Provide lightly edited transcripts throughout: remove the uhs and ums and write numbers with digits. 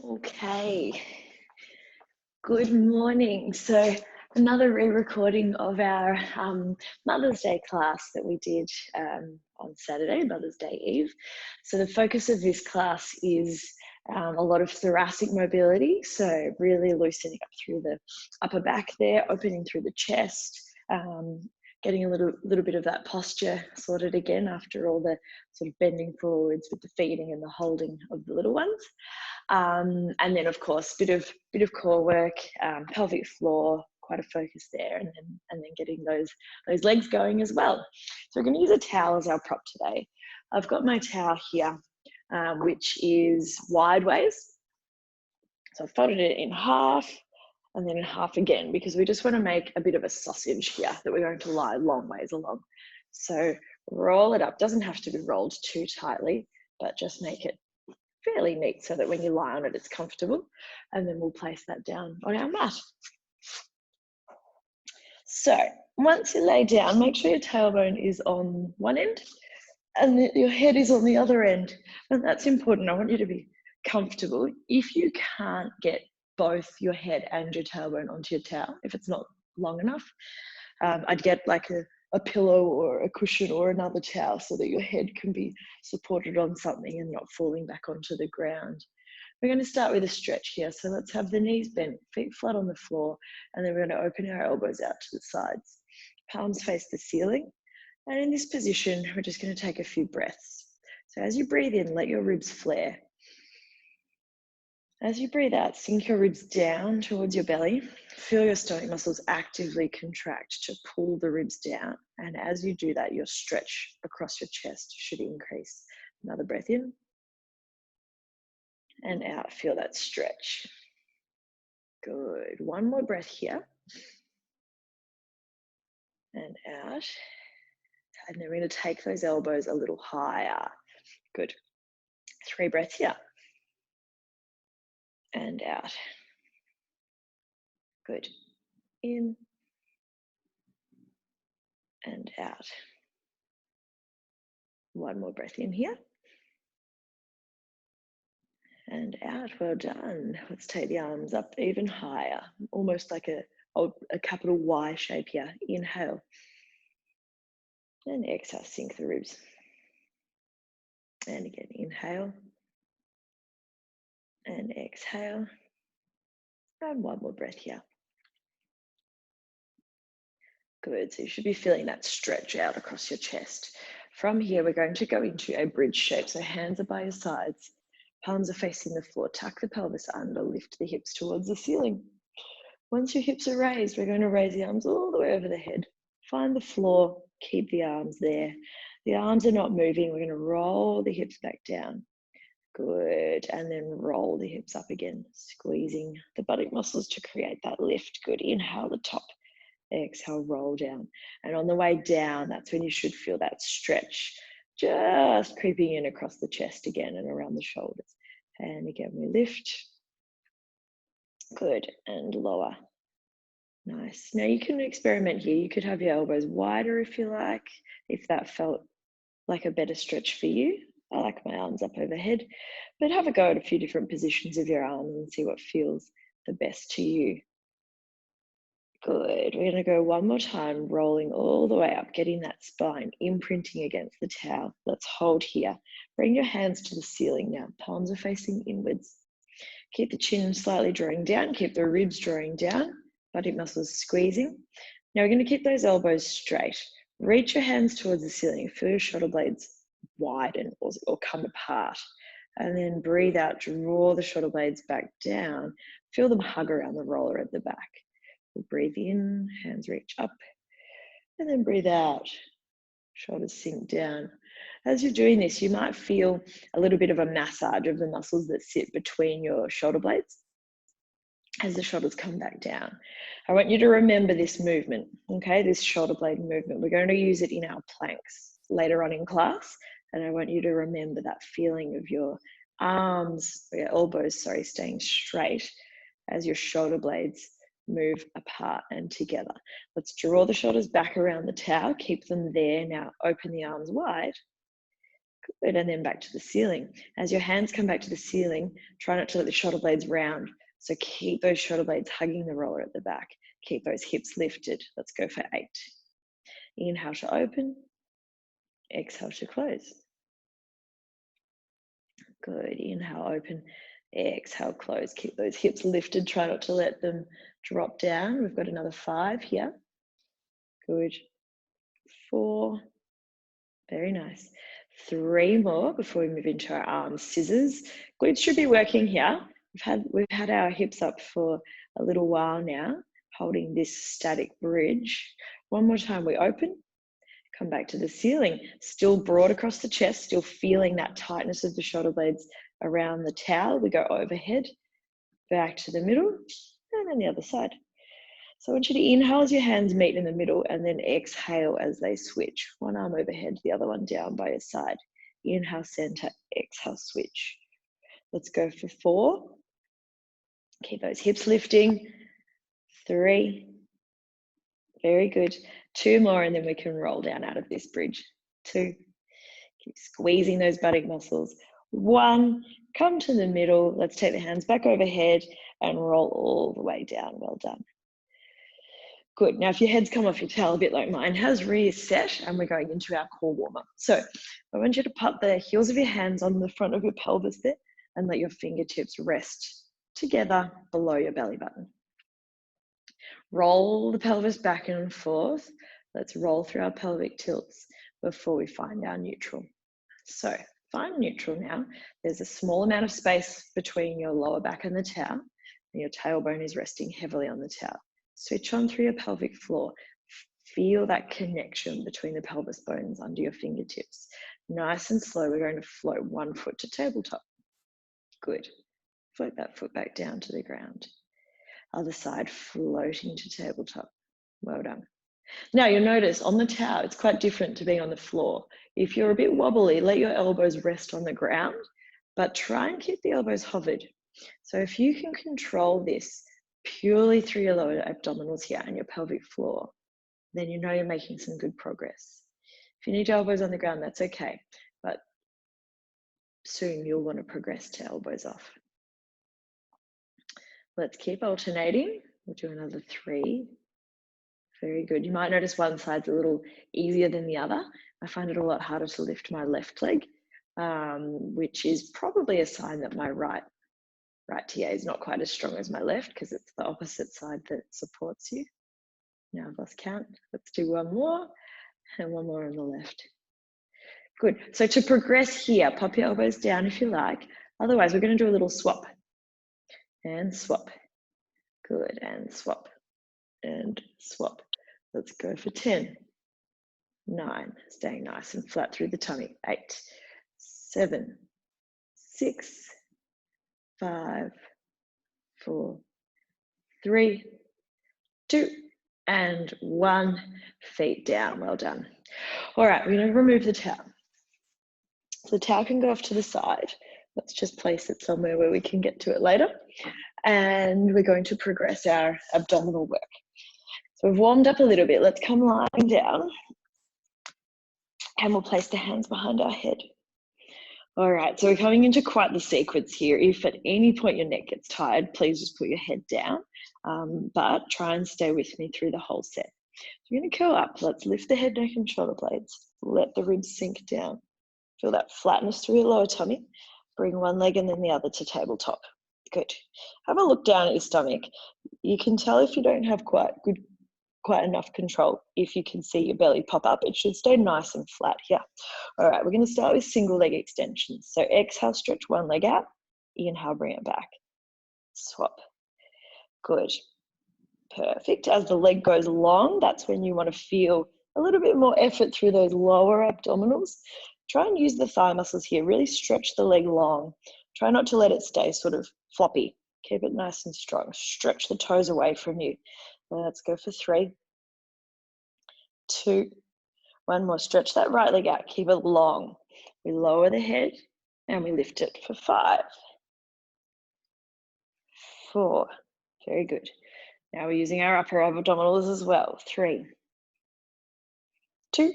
Okay, good morning. So another re-recording of our Mother's Day class that we did on Saturday, Mother's Day Eve. So the focus of this class is a lot of thoracic mobility, so really loosening up through the upper back there, opening through the chest, getting a little bit of that posture sorted again after all the sort of bending forwards with the feeding and the holding of the little ones. And then of course, bit of core work, pelvic floor, quite a focus there, and then getting those legs going as well. So we're going to use a towel as our prop today. I've got my towel here, which is wide ways. So I've folded it in half and then in half again, because we just want to make a bit of a sausage here that we're going to lie long ways along. So roll it up. Doesn't have to be rolled too tightly, but just make it fairly neat so that when you lie on it, it's comfortable. And then we'll place that down on our mat. So once you lay down, make sure your tailbone is on one end and that your head is on the other end. And that's important. I want you to be comfortable. If you can't get both your head and your tailbone onto your towel, if it's not long enough, I'd get like a pillow or a cushion or another towel so that your head can be supported on something and not falling back onto the ground. We're going to start with a stretch here. So let's have the knees bent, feet flat on the floor, and then we're going to open our elbows out to the sides. Palms face the ceiling. And in this position, we're just going to take a few breaths. So as you breathe in, let your ribs flare. As you breathe out, sink your ribs down towards your belly. Feel your stomach muscles actively contract to pull the ribs down. And as you do that, your stretch across your chest should increase. Another breath in and out. Feel that stretch. Good. One more breath here and out. And then we're going to take those elbows a little higher. Good. 3 breaths here and out. Good. In and out. One more breath in here and out. Well done. Let's take the arms up even higher, almost like a capital Y shape here. Inhale and exhale, sink the ribs. And again, inhale and exhale. And one more breath here. Good. So you should be feeling that stretch out across your chest. From here, we're going to go into a bridge shape. So hands are by your sides. Palms are facing the floor. Tuck the pelvis under. Lift the hips towards the ceiling. Once your hips are raised, we're going to raise the arms all the way over the head. Find the floor. Keep the arms there. The arms are not moving. We're going to roll the hips back down. Good. And then roll the hips up again, squeezing the buttock muscles to create that lift. Good. Inhale the top. Exhale, roll down. And on the way down, that's when you should feel that stretch just creeping in across the chest again and around the shoulders. And again, we lift. Good. And lower. Nice. Now you can experiment here. You could have your elbows wider if you like, if that felt like a better stretch for you. I like my arms up overhead, but have a go at a few different positions of your arms and see what feels the best to you. Good. We're going to go one more time, rolling all the way up, getting that spine imprinting against the towel. Let's hold here. Bring your hands to the ceiling now. Palms are facing inwards. Keep the chin slightly drawing down. Keep the ribs drawing down. Buttock muscles squeezing. Now we're going to keep those elbows straight. Reach your hands towards the ceiling. Feel your shoulder blades widen or come apart. And then breathe out. Draw the shoulder blades back down. Feel them hug around the roller at the back. We'll breathe in, hands reach up, and then breathe out. Shoulders sink down. As you're doing this, you might feel a little bit of a massage of the muscles that sit between your shoulder blades as the shoulders come back down. I want you to remember this movement, okay? This shoulder blade movement. We're going to use it in our planks later on in class, and I want you to remember that feeling of your arms, your elbows, staying straight as your shoulder blades move apart and together. Let's draw the shoulders back around the towel. Keep them there. Now open the arms wide. Good, and then back to the ceiling. As your hands come back to the ceiling, try not to let the shoulder blades round. So keep those shoulder blades hugging the roller at the back. Keep those hips lifted. Let's go for 8. Inhale to open, exhale to close. Good, inhale, open, exhale, close. Keep those hips lifted. Try not to let them drop down. We've got another 5 here. Good, 4, very nice. 3 more before we move into our arm scissors. Glutes should be working here. We've had our hips up for a little while now, holding this static bridge. One more time, we open, come back to the ceiling, still broad across the chest, still feeling that tightness of the shoulder blades around the towel. We go overhead, back to the middle, and then the other side. So I want you to inhale as your hands meet in the middle and then exhale as they switch. One arm overhead, the other one down by your side. Inhale, center, exhale, switch. Let's go for 4. Keep those hips lifting. 3. Very good. 2 more and then we can roll down out of this bridge. 2. Keep squeezing those buttock muscles. 1. Come to the middle. Let's take the hands back overhead and roll all the way down. Well done. Good. Now, if your head's come off your tail a bit like mine has, reset, and we're going into our core warm-up. So I want you to put the heels of your hands on the front of your pelvis there and let your fingertips rest together below your belly button. Roll the pelvis back and forth. Let's roll through our pelvic tilts before we find our neutral. So find neutral now. There's a small amount of space between your lower back and the towel, and your tailbone is resting heavily on the towel. Switch on through your pelvic floor. Feel that connection between the pelvis bones under your fingertips. Nice and slow, we're going to float 1 foot to tabletop. Good. Float that foot back down to the ground. Other side, floating to tabletop. Well done. Now you'll notice on the towel, it's quite different to being on the floor. If you're a bit wobbly, let your elbows rest on the ground, but try and keep the elbows hovered. So if you can control this purely through your lower abdominals here and your pelvic floor, then you know you're making some good progress. If you need your elbows on the ground, that's okay, but soon you'll want to progress to elbows off. Let's keep alternating. We'll do another 3. Very good. You might notice one side's a little easier than the other. I find it a lot harder to lift my left leg, which is probably a sign that my right TA is not quite as strong as my left because it's the opposite side that supports you. Now I've lost count. Let's do 1 more and 1 more on the left. Good. So to progress here, pop your elbows down if you like. Otherwise, we're going to do a little swap. And swap. Good. And swap. And swap. Let's go for 10. 9. Staying nice and flat through the tummy. 8. 7. 6. 5. 4. 3. 2. And 1. Feet down. Well done. All right, we're going to remove the towel. So the towel can go off to the side. Let's just place it somewhere where we can get to it later. And we're going to progress our abdominal work. So we've warmed up a little bit. Let's come lying down and we'll place the hands behind our head. All right, so we're coming into quite the sequence here. If at any point your neck gets tired, please just put your head down, but try and stay with me through the whole set. So you're going to curl up. Let's lift the head, neck and shoulder blades. Let the ribs sink down. Feel that flatness through your lower tummy. Bring one leg and then the other to tabletop. Good. Have a look down at your stomach. You can tell if you don't have quite enough control. If you can see your belly pop up, it should stay nice and flat here. All right, we're going to start with single leg extensions. So exhale, stretch one leg out. Inhale, bring it back. Swap. Good. Perfect. As the leg goes long, that's when you want to feel a little bit more effort through those lower abdominals. Try and use the thigh muscles here. Really stretch the leg long. Try not to let it stay sort of floppy. Keep it nice and strong. Stretch the toes away from you. Let's go for 3, 2, 1 more. Stretch that right leg out. Keep it long. We lower the head and we lift it for 5, 4. Very good. Now we're using our upper abdominals as well. 3, 2,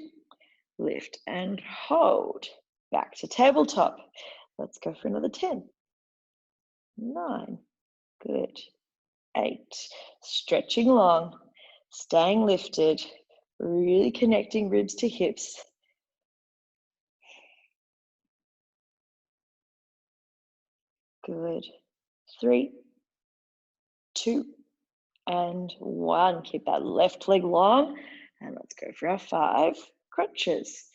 lift and hold. back to tabletop. Let's go for another 10. 9, good. 8, stretching long, staying lifted, really connecting ribs to hips. Good. 3, 2, and 1. Keep that left leg long, and let's go for our 5 crunches.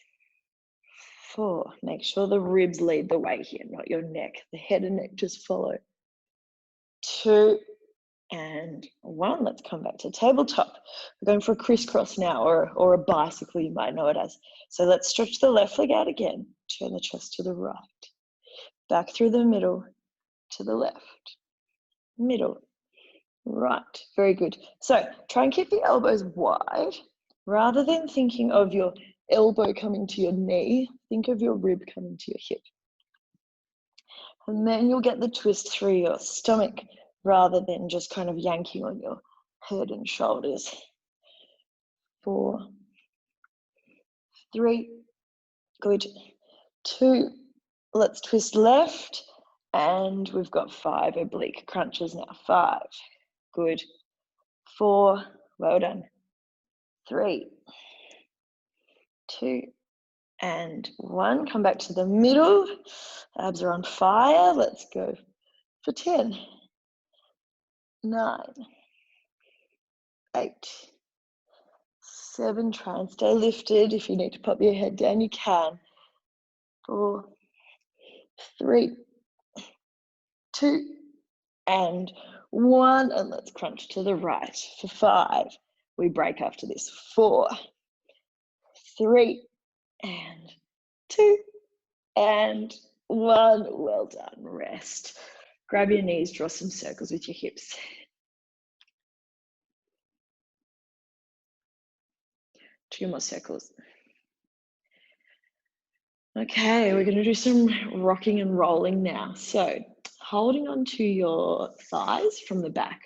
4, make sure the ribs lead the way here, not your neck. The head and neck just follow. 2, and 1. Let's come back to tabletop. We're going for a crisscross now, or a bicycle, you might know it as. So let's stretch the left leg out again. Turn the chest to the right. Back through the middle to the left. Middle. Right. Very good. So try and keep the elbows wide. Rather than thinking of your elbow coming to your knee, think of your rib coming to your hip. And then you'll get the twist through your stomach rather than just kind of yanking on your head and shoulders. 4, 3, good. 2, let's twist left, and we've got 5 oblique crunches now. 5, good. 4, well done. 3, 2, and 1. Come back to the middle. Abs are on fire. Let's go for 10. 9, 8, 7. Try and stay lifted. If you need to pop your head down, you can. 4, 3, 2, and 1. And let's crunch to the right for 5. We break after this. 4, 3, and 2, and 1. Well done. Rest. Grab your knees, draw some circles with your hips. 2 more circles. Okay, we're going to do some rocking and rolling now. So holding onto your thighs from the back,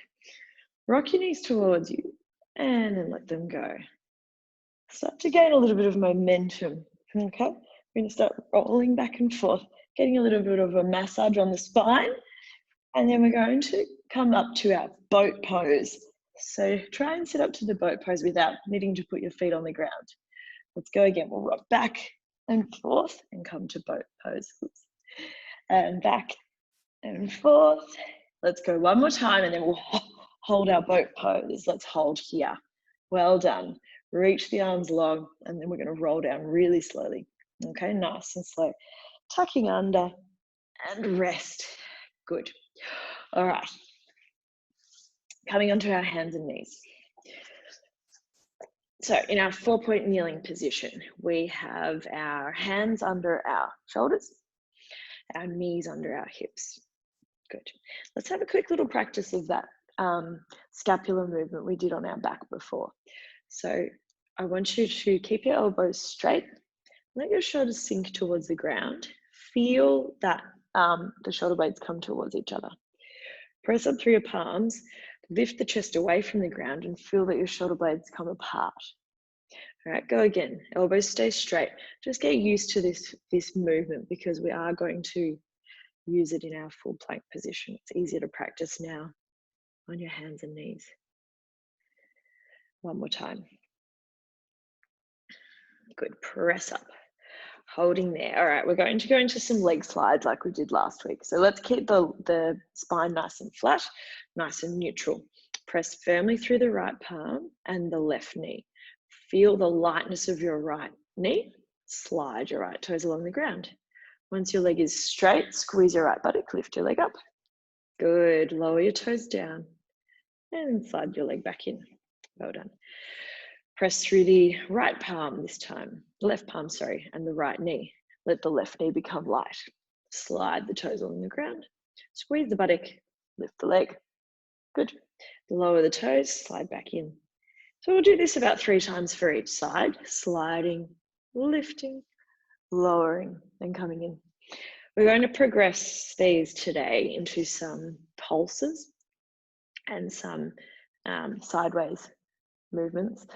rock your knees towards you and then let them go. Start to gain a little bit of momentum. Okay, we're going to start rolling back and forth, getting a little bit of a massage on the spine, and then we're going to come up to our boat pose. So try and sit up to the boat pose without needing to put your feet on the ground. Let's go again. We'll rock back and forth and come to boat pose. Oops. And back and forth. Let's go one more time, and then we'll hold our boat pose. Let's hold here. Well done. Reach the arms long, and then we're going to roll down really slowly. Okay, nice and slow. Tucking under and rest. Good. All right. Coming onto our hands and knees. So in our 4-point kneeling position, we have our hands under our shoulders, our knees under our hips. Good. Let's have a quick little practice of that scapular movement we did on our back before. So I want you to keep your elbows straight, let your shoulders sink towards the ground. Feel that the shoulder blades come towards each other. Press up through your palms, lift the chest away from the ground and feel that your shoulder blades come apart. All right, go again. Elbows stay straight. Just get used to this movement because we are going to use it in our full plank position. It's easier to practice now on your hands and knees. One more time. Good, press up. Holding there. All right, we're going to go into some leg slides like we did last week. So let's keep the spine nice and flat, nice and neutral. Press firmly through the right palm and the left knee. Feel the lightness of your right knee. Slide your right toes along the ground. Once your leg is straight, squeeze your right buttock, lift your leg up. Good, lower your toes down and slide your leg back in. Well done. Press through the right palm this time, left palm, sorry, and the right knee. Let the left knee become light. Slide the toes along the ground. Squeeze the buttock, lift the leg. Good. Lower the toes, slide back in. So we'll do this about 3 times for each side. Sliding, lifting, lowering, then coming in. We're going to progress these today into some pulses and some sideways movements.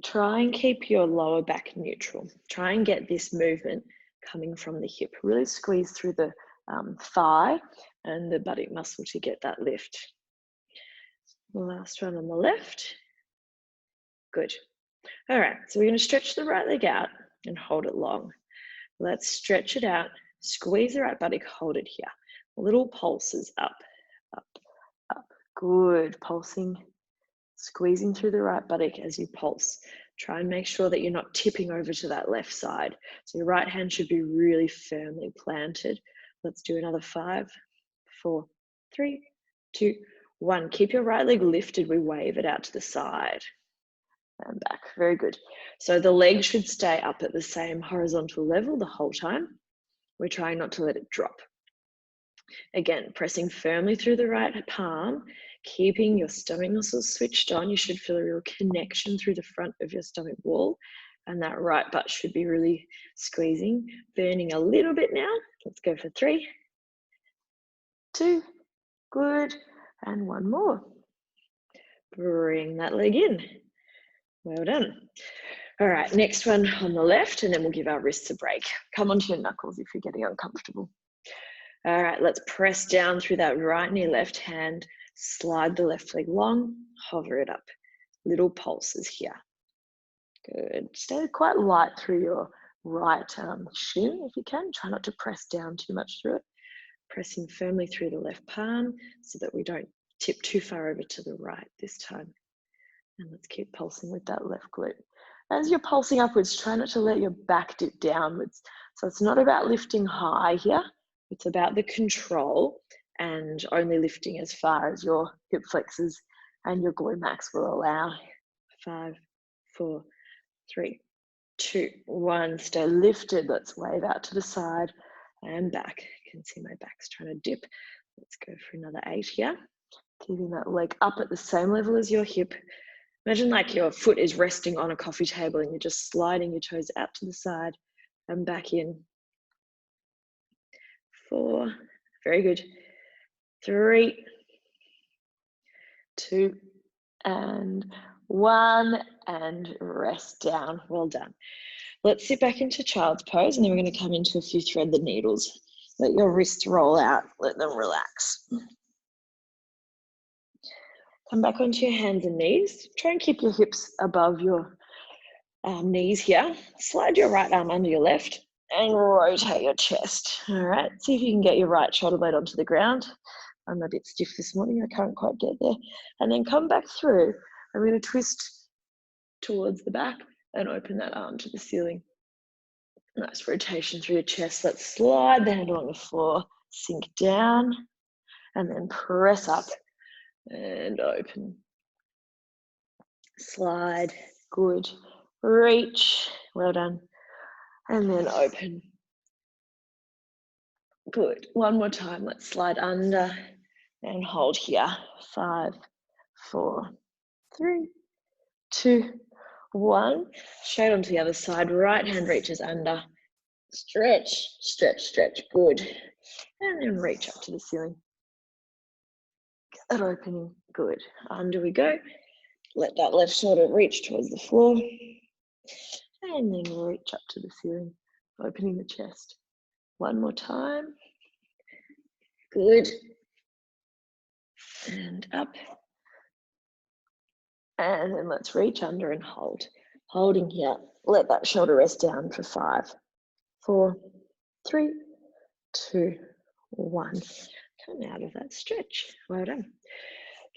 Try and keep your lower back neutral. Try and get this movement coming from the hip. Really squeeze through the thigh and the buttock muscle to get that lift. The last one on the left. Good. All right, so we're going to stretch the right leg out and hold it long. Let's stretch it out, squeeze the right buttock, hold it here. Little pulses up, up, up. Good, pulsing, squeezing through the right buttock as you pulse. Try and make sure that you're not tipping over to that left side. So your right hand should be really firmly planted. Let's do another 5, 4, 3, 2, 1. Keep your right leg lifted. We wave it out to the side and back. Very good. So the leg should stay up at the same horizontal level the whole time. We're trying not to let it drop. Again, pressing firmly through the right palm, keeping your stomach muscles switched on. You should feel a real connection through the front of your stomach wall, and that right butt should be really squeezing, burning a little bit now. Let's go for 3, 2, good, and 1 more. Bring that leg in. Well done. All right, next one on the left, and then we'll give our wrists a break. Come onto your knuckles if you're getting uncomfortable. All right, let's press down through that right knee, left hand, slide the left leg long, hover it up. Little pulses here. Good. Stay quite light through your right shin if you can. Try not to press down too much through it. Pressing firmly through the left palm so that we don't tip too far over to the right this time. And let's keep pulsing with that left glute. As you're pulsing upwards, try not to let your back dip downwards. So it's not about lifting high here. It's about the control and only lifting as far as your hip flexors and your glute max will allow. 5, 4, 3, 2, 1. Stay lifted. Let's wave out to the side and back. You can see my back's trying to dip. Let's go for another 8 here. Keeping that leg up at the same level as your hip. Imagine like your foot is resting on a coffee table and you're just sliding your toes out to the side and back in. 4, very good. 3, 2, and 1, and rest down. Well done. Let's sit back into child's pose, and then we're going to come into a few thread the needles. Let your wrists roll out, let them relax. Come back onto your hands and knees. Try and keep your hips above your knees here. Slide your right arm under your left and rotate your chest. All right, see if you can get your right shoulder blade onto the ground. I'm a bit stiff this morning, I can't quite get there. And then come back through. I'm going to twist towards the back and open that arm to the ceiling. Nice rotation through your chest. Let's slide the hand along the floor, sink down, and then press up and open. Slide, good. Reach, well done. And then open. Good. One more time. Let's slide under and hold here. 5, 4, 3, 2, 1. Straight onto the other side. Right hand reaches under. Stretch, stretch, stretch. Good. And then reach up to the ceiling. Get that opening. Good. Under we go. Let that left shoulder reach towards the floor. And then reach up to the ceiling, opening the chest. One more time. Good. And up. And then let's reach under and hold. Holding here. Let that shoulder rest down for 5, 4, 3, 2, 1. Come out of that stretch. Well done.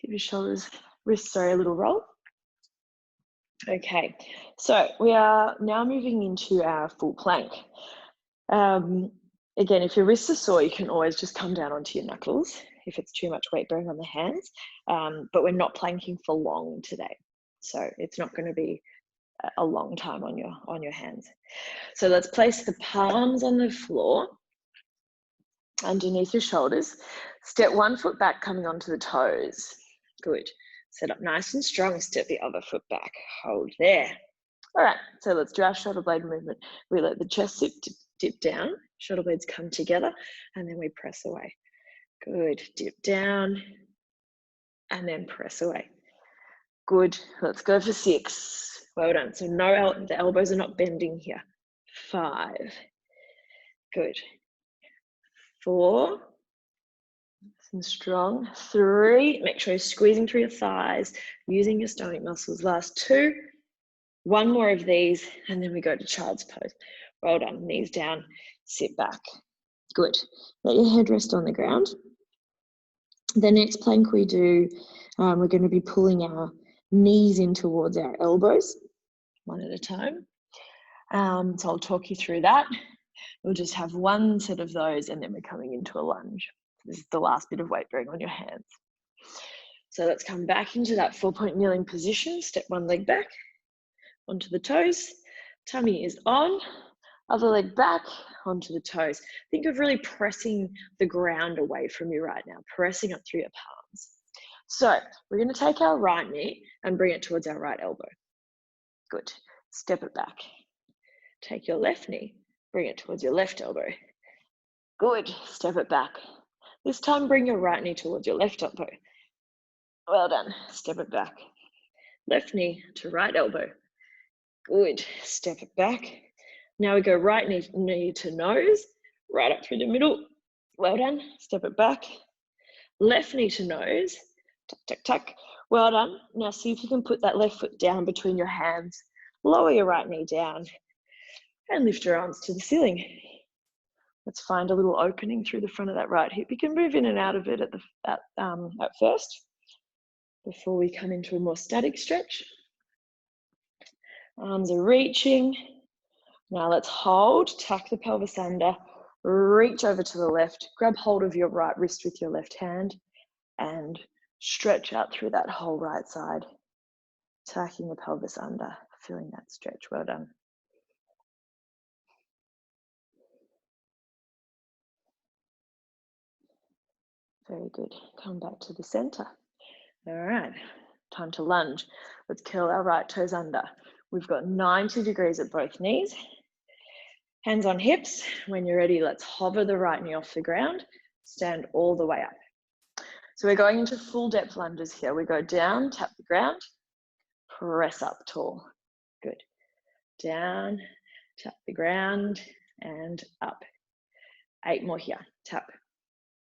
Give your shoulders, wrists, sorry, a little roll. Okay, so we are now moving into our full plank. Again, if your wrists are sore, you can always just come down onto your knuckles if it's too much weight bearing on the hands, but we're not planking for long today. So it's not going to be a long time on your hands. So let's place the palms on the floor underneath your shoulders. Step one foot back, coming onto the toes. Good. Set up nice and strong. Step the other foot back. Hold there. All right, so let's do our shoulder blade movement. We let the chest dip down, shoulder blades come together, and then we press away. Good. Dip down, and then press away. Good. Let's go for 6. Well done. So the elbows are not bending here. 5, Good. 4, and strong. 3, make sure you're squeezing through your thighs, using your stomach muscles. Last 2, 1 more of these, and then we go to child's pose. Well done, knees down, sit back. Good. Let your head rest on the ground. The next plank we do, we're going to be pulling our knees in towards our elbows, one at a time. So I'll talk you through that. We'll just have 1 set of those, and then we're coming into a lunge. This is the last bit of weight bearing on your hands. So let's come back into that 4-point kneeling position. Step 1 leg back onto the toes. Tummy is on. Other leg back onto the toes. Think of really pressing the ground away from you right now, pressing up through your palms. So we're going to take our right knee and bring it towards our right elbow. Good. Step it back. Take your left knee, bring it towards your left elbow. Good. Step it back. This time bring your right knee towards your left elbow. Well done. Step it back. Left knee to right elbow. Good. Step it back. Now we go right knee to nose, right up through the middle. Well done. Step it back. Left knee to nose. Tuck, tuck, tuck. Well done. Now see if you can put that left foot down between your hands. Lower your right knee down and lift your arms to the ceiling. Let's find a little opening through the front of that right hip. You can move in and out of it at first before we come into a more static stretch. Arms are reaching. Now let's hold, tuck the pelvis under, reach over to the left, grab hold of your right wrist with your left hand and stretch out through that whole right side, tucking the pelvis under, feeling that stretch. Well done. Very good. Come back to the center. All right, time to lunge. Let's curl our right toes under. We've got 90 degrees at both knees. Hands on hips. When you're ready, let's hover the right knee off the ground. Stand all the way up. So we're going into full depth lunges here. We go down, tap the ground, press up tall. Good. Down, tap the ground, and up. 8 more here. Tap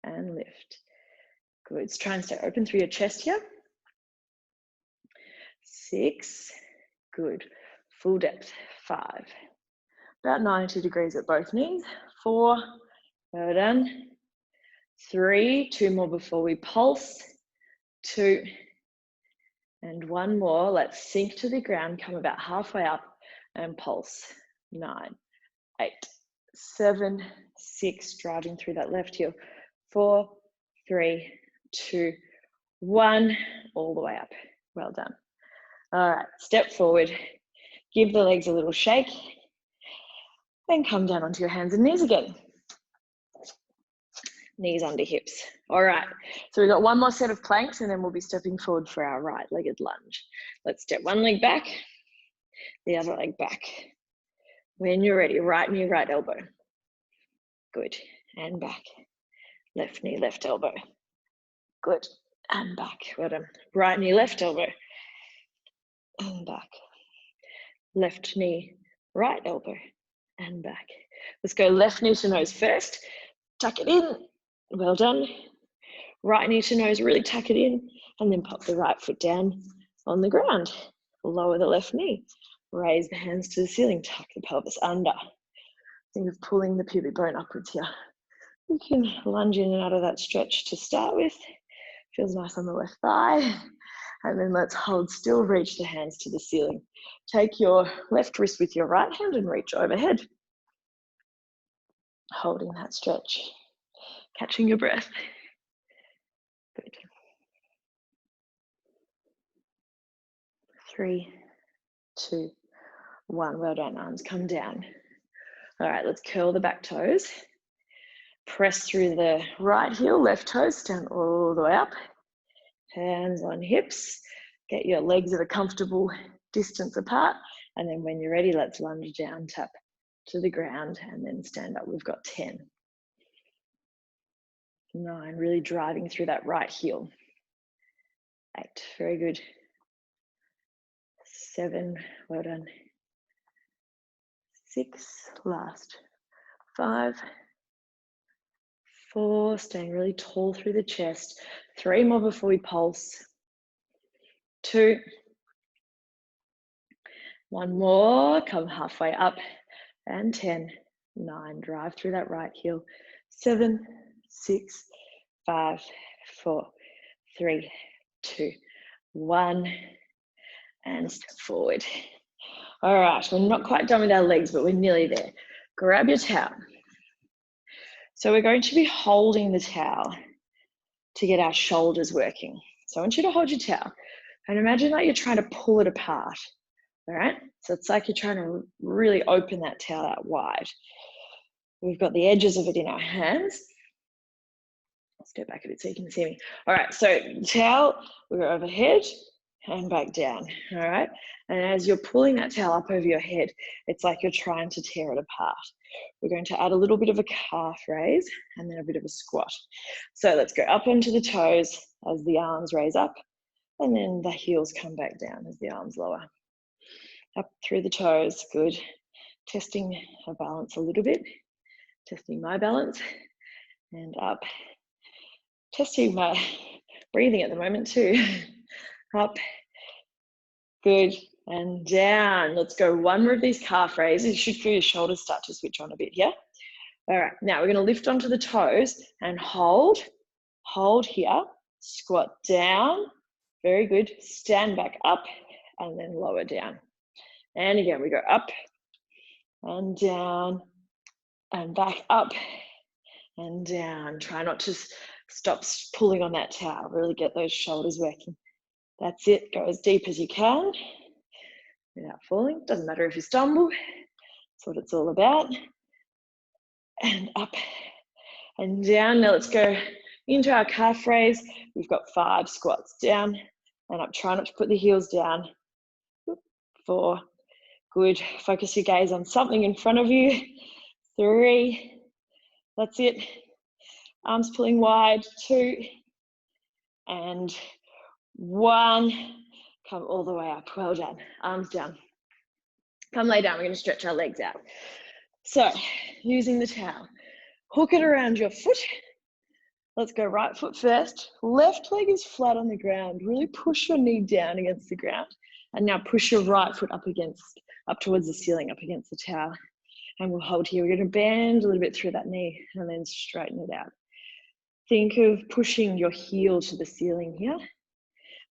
and lift. Good. Try and stay open through your chest here. 6. Good. Full depth. 5. About 90 degrees at both knees. 4. Well done. 3. 2 more before we pulse. 2. And 1 more. Let's sink to the ground. Come about halfway up and pulse. 9, 8, 7, 6. Driving through that left heel. 4, 3, 2, 1. All the way up. Well done. All right. Step forward. Give the legs a little shake. Then come down onto your hands and knees again. Knees under hips. All right, so we've got 1 more set of planks and then we'll be stepping forward for our right-legged lunge. Let's step 1 leg back, the other leg back. When you're ready, right knee, right elbow. Good, and back. Left knee, left elbow. Good, and back. Well done. Right knee, left elbow, and back. Left knee, right elbow, and back. Let's go left knee to nose first. Tuck it in. Well done. Right knee to nose, really tuck it in, and then pop the right foot down on the ground. Lower the left knee. Raise the hands to the ceiling. Tuck the pelvis under. Think of pulling the pubic bone upwards here. You can lunge in and out of that stretch to start with. Feels nice on the left thigh. And then let's hold still, reach the hands to the ceiling. Take your left wrist with your right hand and reach overhead. Holding that stretch. Catching your breath. Good. 3, 2, 1. Well done. Arms come down. All right, let's curl the back toes. Press through the right heel, left toes, stand all the way up. Hands on hips. Get your legs at a comfortable distance apart. And then when you're ready, let's lunge down, tap to the ground, and then stand up. We've got 10. 9, really driving through that right heel. 8, very good. 7, well done. 6, last. 5, 4, staying really tall through the chest. 3 more before we pulse. 2, 1 more, come halfway up, and 10, 9, drive through that right heel. 7, 6, 5, 4, 3, 2, 1, and step forward. All right, we're not quite done with our legs, but we're nearly there. Grab your towel. So we're going to be holding the towel to get our shoulders working. So I want you to hold your towel and imagine like you're trying to pull it apart. All right, so it's like you're trying to really open that towel out wide. We've got the edges of it in our hands. I'll step back a bit so you can see me. All right, so towel, we go overhead and back down. All right, and as you're pulling that towel up over your head, it's like you're trying to tear it apart. We're going to add a little bit of a calf raise and then a bit of a squat. So let's go up onto the toes as the arms raise up, and then the heels come back down as the arms lower. Up through the toes, good. Testing our balance a little bit. Testing my balance, and up. Testing my breathing at the moment too. Up, good, and down. Let's go one more of these calf raises. You should feel your shoulders start to switch on a bit, yeah? All right, now we're gonna lift onto the toes and hold here, squat down, very good. Stand back up and then lower down. And again, we go up and down and back up and down. Try not to stop pulling on that towel. Really get those shoulders working. That's it. Go as deep as you can without falling. Doesn't matter if you stumble. That's what it's all about. And up and down. Now let's go into our calf raise. We've got 5 squats down and up. Try not to put the heels down. 4. Good. Focus your gaze on something in front of you. 3. That's it. Arms pulling wide. 2. And 1. Come all the way up. Well done. Arms down. Come lay down. We're going to stretch our legs out. So, using the towel, hook it around your foot. Let's go right foot first. Left leg is flat on the ground. Really push your knee down against the ground. And now push your right foot up towards the ceiling, up against the towel. And we'll hold here. We're going to bend a little bit through that knee and then straighten it out. Think of pushing your heel to the ceiling here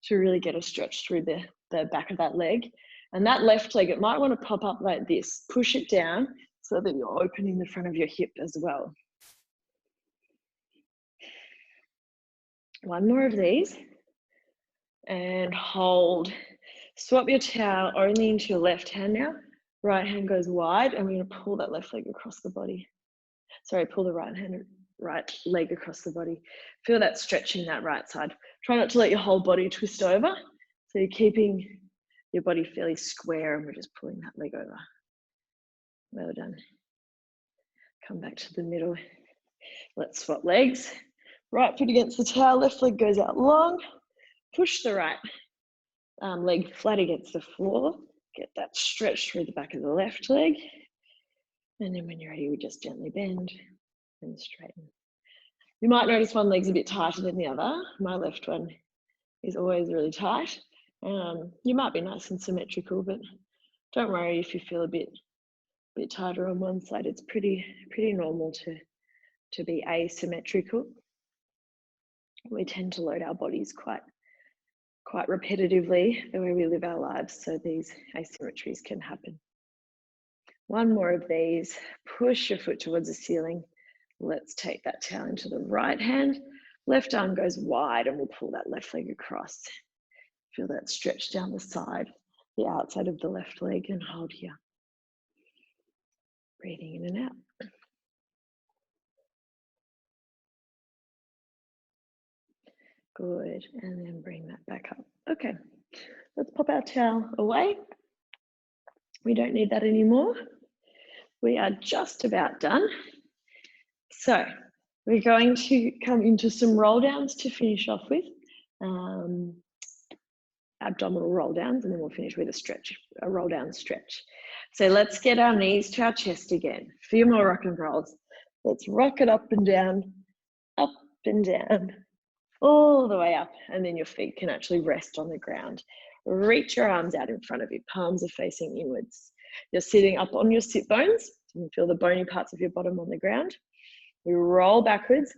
to really get a stretch through the back of that leg. And that left leg, it might want to pop up like this. Push it down so that you're opening the front of your hip as well. 1 more of these. And hold. Swap your towel only into your left hand now. Right hand goes wide, and we're going to pull that left leg across the body. Sorry, pull the right leg across the body. Feel that stretching that right side. Try not to let your whole body twist over. So you're keeping your body fairly square, and we're just pulling that leg over. Well done. Come back to the middle. Let's swap legs. Right foot against the towel, left leg goes out long. Push the right leg flat against the floor. Get that stretch through the back of the left leg. And then when you're ready, we just gently bend and straighten. You might notice one leg's a bit tighter than the other. My left one is always really tight. You might be nice and symmetrical, but don't worry if you feel a bit tighter on one side. It's pretty normal to be asymmetrical. We tend to load our bodies quite repetitively the way we live our lives, so these asymmetries can happen. 1 more of these. Push your foot towards the ceiling. Let's take that towel into the right hand. Left arm goes wide and we'll pull that left leg across. Feel that stretch down the side, the outside of the left leg, and hold here. Breathing in and out. Good, and then bring that back up. Okay, let's pop our towel away. We don't need that anymore. We are just about done. So we're going to come into some roll downs to finish off with. Abdominal roll downs, and then we'll finish with a roll down stretch. So let's get our knees to our chest again. A few more rock and rolls. Let's rock it up and down, all the way up, and then your feet can actually rest on the ground. Reach your arms out in front of you. Palms are facing inwards. You're sitting up on your sit bones. You can feel the bony parts of your bottom on the ground. You roll backwards.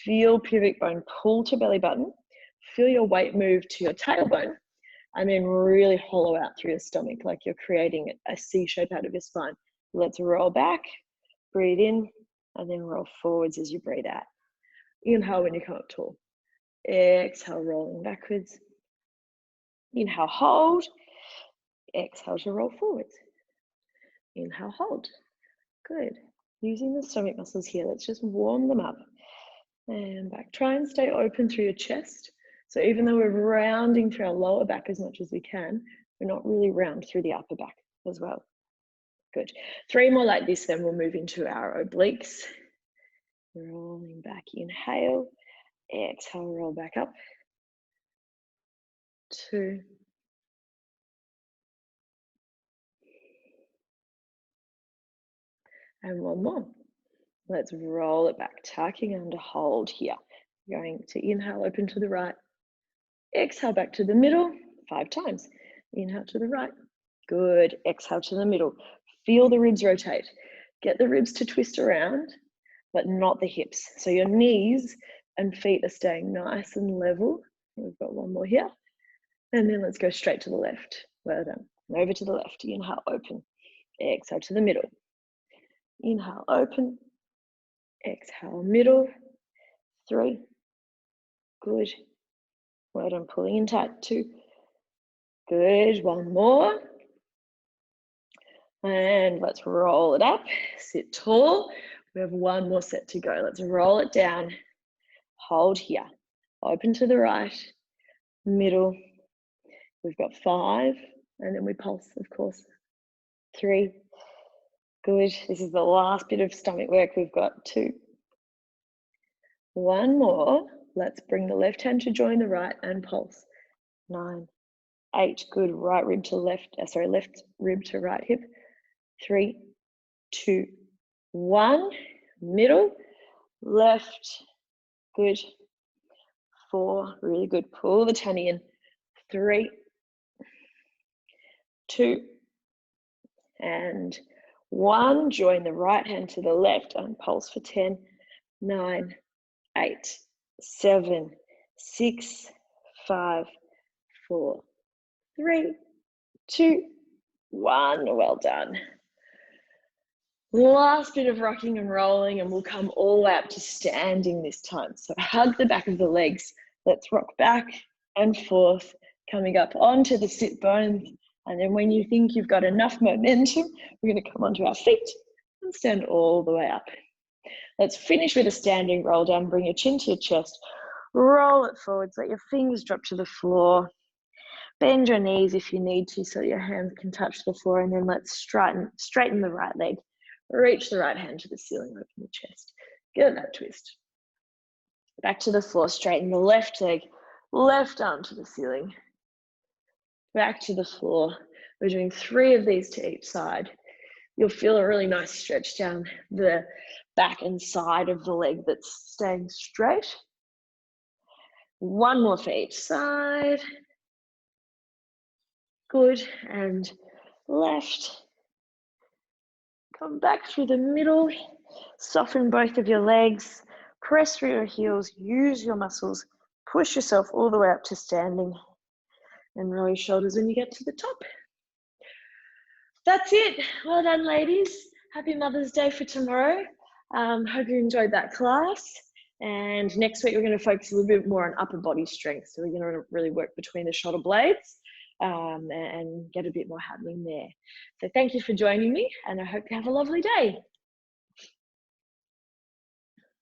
Feel pubic bone pull to belly button. Feel your weight move to your tailbone, and then really hollow out through your stomach like you're creating a C shape out of your spine. Let's roll back, breathe in, and then roll forwards as you breathe out. Inhale when you come up tall. Exhale, rolling backwards. Inhale, hold. Exhale to roll forwards. Inhale, hold. Good. Using the stomach muscles here, let's just warm them up. And back. Try and stay open through your chest. So even though we're rounding through our lower back as much as we can, we're not really round through the upper back as well. Good. 3 more like this, then we'll move into our obliques. Rolling back, inhale. Exhale, roll back up. 2. And 1 more. Let's roll it back, tucking under, hold here. Going to inhale, open to the right. Exhale back to the middle, 5 times. Inhale to the right. Good. Exhale to the middle. Feel the ribs rotate. Get the ribs to twist around, but not the hips. So your knees and feet are staying nice and level. We've got 1 more here. And then let's go straight to the left. Well done. Over to the left. Inhale, open. Exhale to the middle. Inhale, open. Exhale, middle. 3. Good. Well done, pulling in tight. 2. Good. 1 more. And let's roll it up. Sit tall. We have 1 more set to go. Let's roll it down. Hold here. Open to the right. Middle. We've got 5. And then we pulse, of course. 3. Good. This is the last bit of stomach work. We've got 2. 1 more. Let's bring the left hand to join the right and pulse. 9, 8. Good. Right rib to left. Left rib to right hip. 3, 2, 1. Middle. Left. Good. 4. Really good. Pull the tummy in. 3, 2, and 1. Join the right hand to the left and pulse for 10, 9, 8, 7, 6, 5, 4, 3, 2, 1. Well done. Last bit of rocking and rolling, and we'll come all the way up to standing this time. So hug the back of the legs. Let's rock back and forth, coming up onto the sit bones. And then when you think you've got enough momentum, we're going to come onto our feet and stand all the way up. Let's finish with a standing roll down. Bring your chin to your chest. Roll it forwards. Let your fingers drop to the floor. Bend your knees if you need to so your hands can touch the floor. And then let's straighten the right leg. Reach the right hand to the ceiling. Open the chest. Get that twist. Back to the floor. Straighten the left leg. Left arm to the ceiling. Back to the floor. We're doing 3 of these to each side. You'll feel a really nice stretch down the back and side of the leg that's staying straight. 1 more for each side. Good. And left. Come back through the middle. Soften both of your legs. Press through your heels. Use your muscles. Push yourself all the way up to standing. And roll your shoulders when you get to the top. That's it. Well done, ladies. Happy Mother's Day for tomorrow. Hope you enjoyed that class. And next week, we're going to focus a little bit more on upper body strength. So we're going to really work between the shoulder blades and get a bit more happening there. So thank you for joining me, and I hope you have a lovely day.